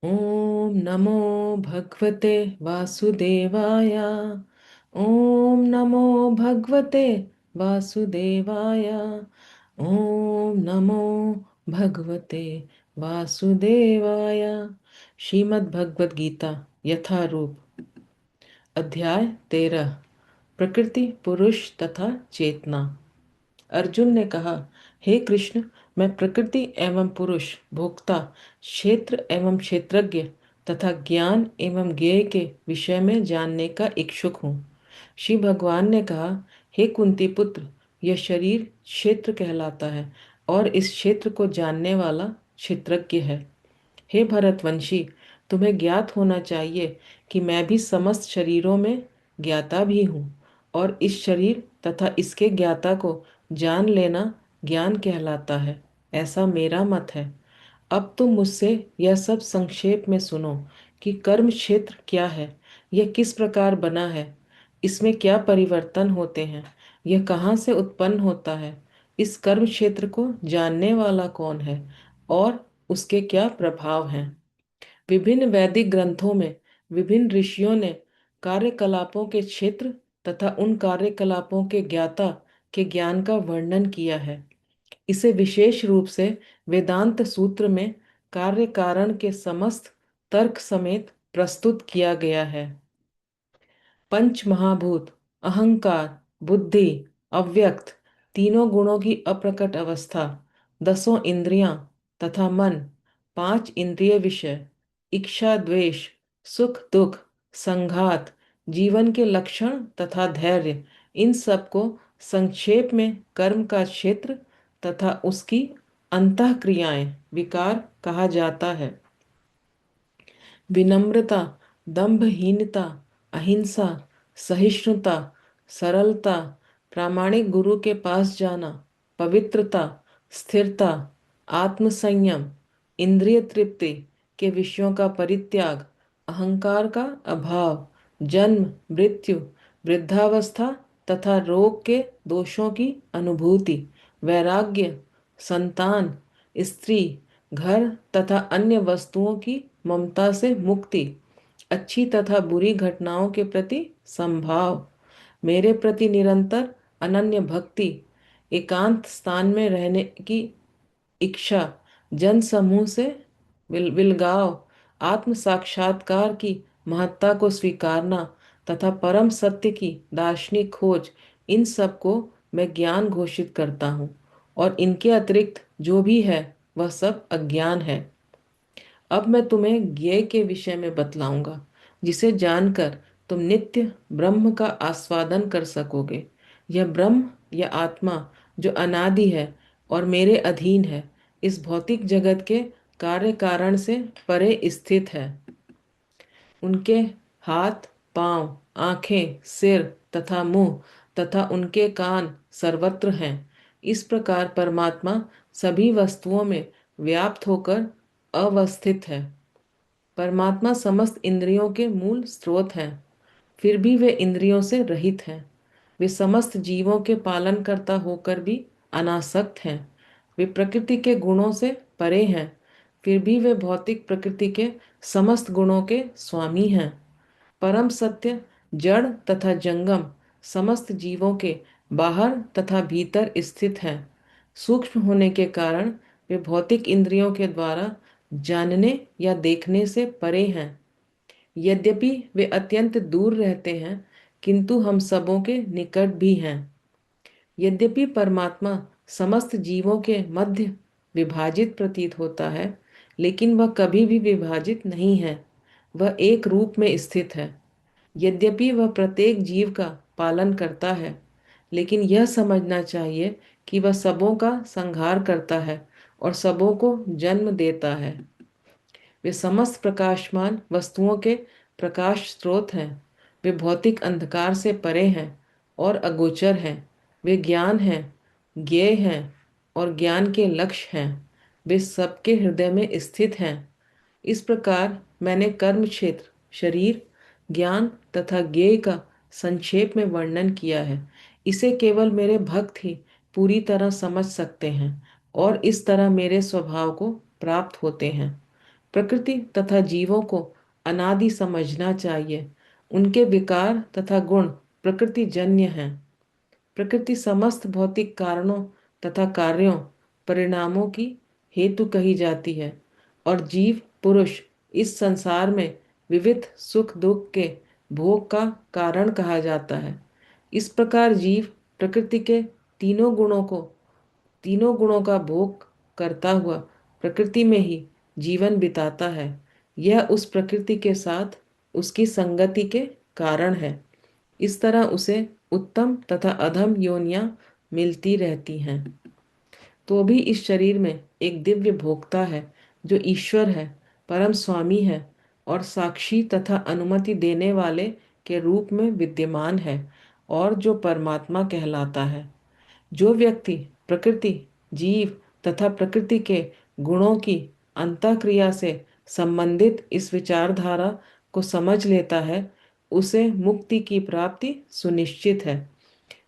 ओम नमो भगवते वासुदेवाय। ओम नमो भगवते वासुदेवाय। ओम नमो भगवते वासुदेवाय। श्रीमद् भगवद गीता यथारूप, अध्याय 13, प्रकृति, पुरुष तथा चेतना। अर्जुन ने कहा, हे कृष्ण, मैं प्रकृति एवं पुरुष, भोक्ता, क्षेत्र एवं क्षेत्रज्ञ तथा ज्ञान एवं ज्ञेय के विषय में जानने का इच्छुक हूँ। श्री भगवान ने कहा, हे कुंती पुत्र, यह शरीर क्षेत्र कहलाता है और इस क्षेत्र को जानने वाला क्षेत्रज्ञ है। हे भरतवंशी, तुम्हें ज्ञात होना चाहिए कि मैं भी समस्त शरीरों में ज्ञाता भी हूँ, और इस शरीर तथा इसके ज्ञाता को जान लेना ज्ञान कहलाता है, ऐसा मेरा मत है। अब तुम मुझसे यह सब संक्षेप में सुनो कि कर्म क्षेत्र क्या है, यह किस प्रकार बना है, इसमें क्या परिवर्तन होते हैं, यह कहाँ से उत्पन्न होता है, इस कर्म क्षेत्र को जानने वाला कौन है और उसके क्या प्रभाव हैं। विभिन्न वैदिक ग्रंथों में विभिन्न ऋषियों ने कार्यकलापों के क्षेत्र तथा उन कार्यकलापों के ज्ञाता के ज्ञान का वर्णन किया है। इसे विशेष रूप से वेदांत सूत्र में कार्य कारण के समस्त तर्क समेत प्रस्तुत किया गया है। पंच महाभूत, अहंकार, बुद्धि, अव्यक्त, तीनों गुणों की अप्रकट अवस्था, दसों इंद्रियां तथा मन, पांच इंद्रिय विषय, इच्छा द्वेष, सुख दुख, संघात, जीवन के लक्षण तथा धैर्य, इन सब को संक्षेप में कर्म का क्षेत्र तथा उसकी अंतःक्रियाएं, विकार कहा जाता है। विनम्रता, दंभहीनता, अहिंसा, सहिष्णुता, सरलता, प्रामाणिक गुरु के पास जाना, पवित्रता, स्थिरता, आत्मसंयम, इंद्रिय तृप्ति के विषयों का परित्याग, अहंकार का अभाव, जन्म मृत्यु, वृद्धावस्था तथा रोग के दोषों की अनुभूति, वैराग्य, संतान, स्त्री, घर तथा अन्य वस्तुओं की ममता से मुक्ति, अच्छी तथा बुरी घटनाओं के प्रति संभाव, मेरे प्रति निरंतर अनन्य भक्ति, एकांत स्थान में रहने की इच्छा, जन समूह से विलगाव, आत्म साक्षात्कार की महत्ता को स्वीकारना तथा परम सत्य की दार्शनिक खोज, इन सब को मैं ज्ञान घोषित करता हूँ, और इनके अतिरिक्त जो भी है वह सब अज्ञान है। अब मैं तुम्हें ज्ञेय के विषय में बतलाऊंगा, जिसे जानकर तुम नित्य ब्रह्म का आस्वादन कर सकोगे। यह ब्रह्म या आत्मा जो अनादि है और मेरे अधीन है, इस भौतिक जगत के कार्य कारण से परे स्थित है। उनके हाथ, पांव, आंखें, सिर तथा मुंह तथा उनके कान सर्वत्र हैं। इस प्रकार परमात्मा सभी वस्तुओं में व्याप्त होकर अवस्थित है। परमात्मा समस्त इंद्रियों के मूल स्रोत हैं, फिर भी वे इंद्रियों से रहित हैं। वे समस्त जीवों के पालन करता होकर भी अनासक्त हैं। वे प्रकृति के गुणों से परे हैं, फिर भी वे भौतिक प्रकृति के समस्त गुणों के स्वामी हैं। परम सत्य जड़ तथा जंगम समस्त जीवों के बाहर तथा भीतर स्थित हैं। सूक्ष्म होने के कारण वे भौतिक इंद्रियों के द्वारा जानने या देखने से परे हैं। यद्यपि वे अत्यंत दूर रहते हैं, किंतु हम सबों के निकट भी हैं। यद्यपि परमात्मा समस्त जीवों के मध्य विभाजित प्रतीत होता है, लेकिन वह कभी भी विभाजित नहीं है। वह एक रूप में स्थित है। यद्यपि वह प्रत्येक जीव का पालन करता है, लेकिन यह समझना चाहिए कि वह सबों का संहार करता है और सबों को जन्म देता है। वे समस्त प्रकाशमान वस्तुओं के प्रकाश स्रोत हैं। वे भौतिक अंधकार से परे हैं और अगोचर हैं। वे ज्ञान हैं, ज्ञेय हैं और ज्ञान के लक्ष्य हैं। वे सबके हृदय में स्थित हैं। इस प्रकार मैंने कर्म क्षेत्र, शरीर, ज्ञान तथा ज्ञेय का संक्षेप में वर्णन किया है। इसे केवल मेरे भक्त ही पूरी तरह समझ सकते हैं और इस तरह मेरे स्वभाव को प्राप्त होते हैं। प्रकृति तथा जीवों को अनादि समझना चाहिए। उनके विकार तथा गुण प्रकृति जन्य हैं। प्रकृति समस्त भौतिक कारणों तथा कार्यों परिणामों की हेतु कही जाती है और जीव पुरुष इस संसार में विविध सुख दुख के भोग का कारण कहा जाता है। इस प्रकार जीव प्रकृति के तीनों गुणों को तीनों गुणों का भोग करता हुआ प्रकृति में ही जीवन बिताता है। यह उस प्रकृति के साथ उसकी संगति के कारण है। इस तरह उसे उत्तम तथा अधम योनियां मिलती रहती हैं। तो भी इस शरीर में एक दिव्य भोक्ता है जो ईश्वर है, परम स्वामी है और साक्षी तथा अनुमति देने वाले के रूप में विद्यमान है और जो परमात्मा कहलाता है। जो व्यक्ति प्रकृति, जीव तथा प्रकृति के गुणों की अंतःक्रिया से संबंधित इस विचारधारा को समझ लेता है, उसे मुक्ति की प्राप्ति सुनिश्चित है।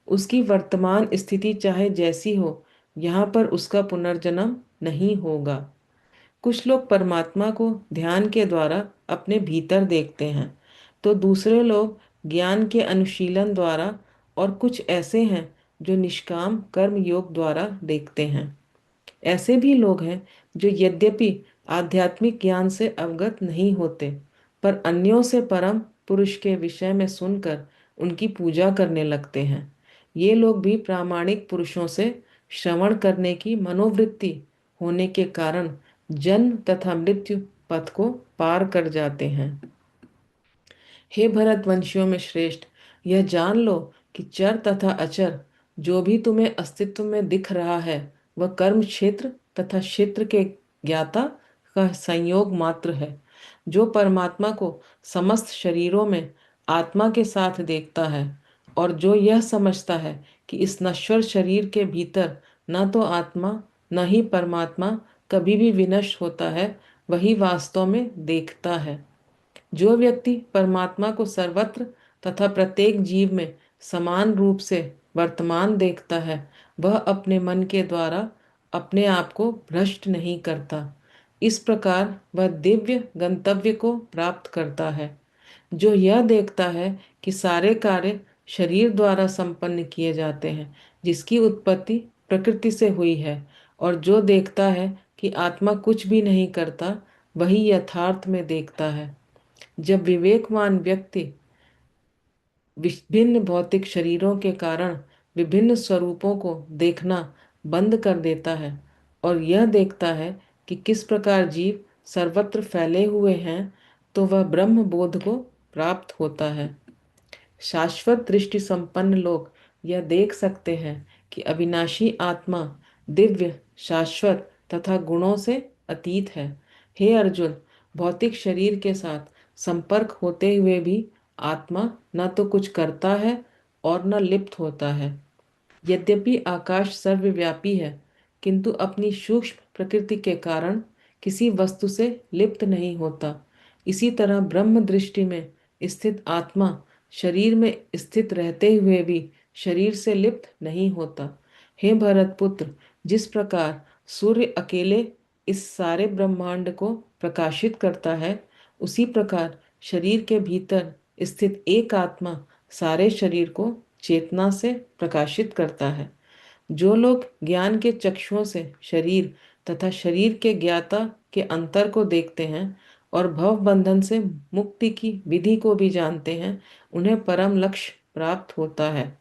उसकी वर्तमान स्थिति चाहे जैसी हो, यहाँ पर उसका पुनर्जन्म नहीं होगा। कुछ लोग परमात्मा को ध्यान के द्वारा अपने भीतर देखते हैं, तो दूसरे लोग ज्ञान के अनुशीलन द्वारा और कुछ ऐसे हैं जो निष्काम कर्म योग द्वारा देखते हैं। ऐसे भी लोग हैं जो यद्यपि आध्यात्मिक ज्ञान से अवगत नहीं होते, पर अन्यों से परम पुरुष के विषय में सुनकर उनकी पूजा करने लगते हैं। ये लोग भी प्रामाणिक पुरुषों से श्रवण करने की मनोवृत्ति होने के कारण जन्म तथा मृत्यु पथ को पार कर जाते हैं। हे भरतवंशियों में श्रेष्ठ, यह जान लो कि चर तथा अचर जो भी तुम्हें अस्तित्व में दिख रहा है, वह कर्म क्षेत्र तथा क्षेत्र के ज्ञाता का संयोग मात्र है। जो परमात्मा को समस्त शरीरों में आत्मा के साथ देखता है और जो यह समझता है कि इस नश्वर शरीर के भीतर न तो आत्मा न ही परमात्मा कभी भी विनष्ट होता है, वही वास्तव में देखता है। जो व्यक्ति परमात्मा को सर्वत्र तथा प्रत्येक जीव में समान रूप से वर्तमान देखता है, वह अपने मन के द्वारा अपने आप को भ्रष्ट नहीं करता। इस प्रकार वह दिव्य गंतव्य को प्राप्त करता है। जो यह देखता है कि सारे कार्य शरीर द्वारा संपन्न किए जाते हैं, जिसकी उत्पत्ति प्रकृति से हुई है, और जो देखता है कि आत्मा कुछ भी नहीं करता, वही यथार्थ में देखता है। जब विवेकवान व्यक्ति विभिन्न भौतिक शरीरों के कारण विभिन्न स्वरूपों को देखना बंद कर देता है और यह देखता है कि किस प्रकार जीव सर्वत्र फैले हुए हैं, तो वह ब्रह्म बोध को प्राप्त होता है। शाश्वत दृष्टि संपन्न लोग यह देख सकते हैं कि अविनाशी आत्मा दिव्य, शाश्वत तथा गुणों से अतीत है। हे अर्जुन, भौतिक शरीर के साथ संपर्क होते हुए भी आत्मा न तो कुछ करता है और न लिप्त होता है। यद्यपि आकाश सर्वव्यापी है, किंतु अपनी सूक्ष्म प्रकृति के कारण किसी वस्तु से लिप्त नहीं होता। इसी तरह ब्रह्म दृष्टि में स्थित आत्मा शरीर में स्थित रहते हुए भी शरीर से लिप्त नहीं होता। हे भरतपुत्र, जिस प्रकार सूर्य अकेले इस सारे ब्रह्मांड को प्रकाशित करता है, उसी प्रकार शरीर के भीतर स्थित एक आत्मा सारे शरीर को चेतना से प्रकाशित करता है। जो लोग ज्ञान के चक्षुओं से शरीर तथा शरीर के ज्ञाता के अंतर को देखते हैं और भव बंधन से मुक्ति की विधि को भी जानते हैं, उन्हें परम लक्ष्य प्राप्त होता है।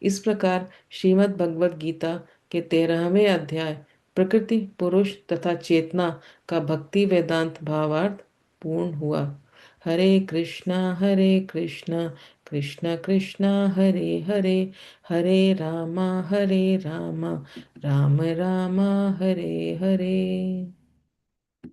इस प्रकार श्रीमद् भगवद गीता के 13वें अध्याय प्रकृति, पुरुष तथा चेतना का भक्ति वेदांत भावार्थ पूर्ण हुआ। हरे कृष्णा कृष्णा कृष्णा हरे हरे, हरे रामा राम राम हरे हरे।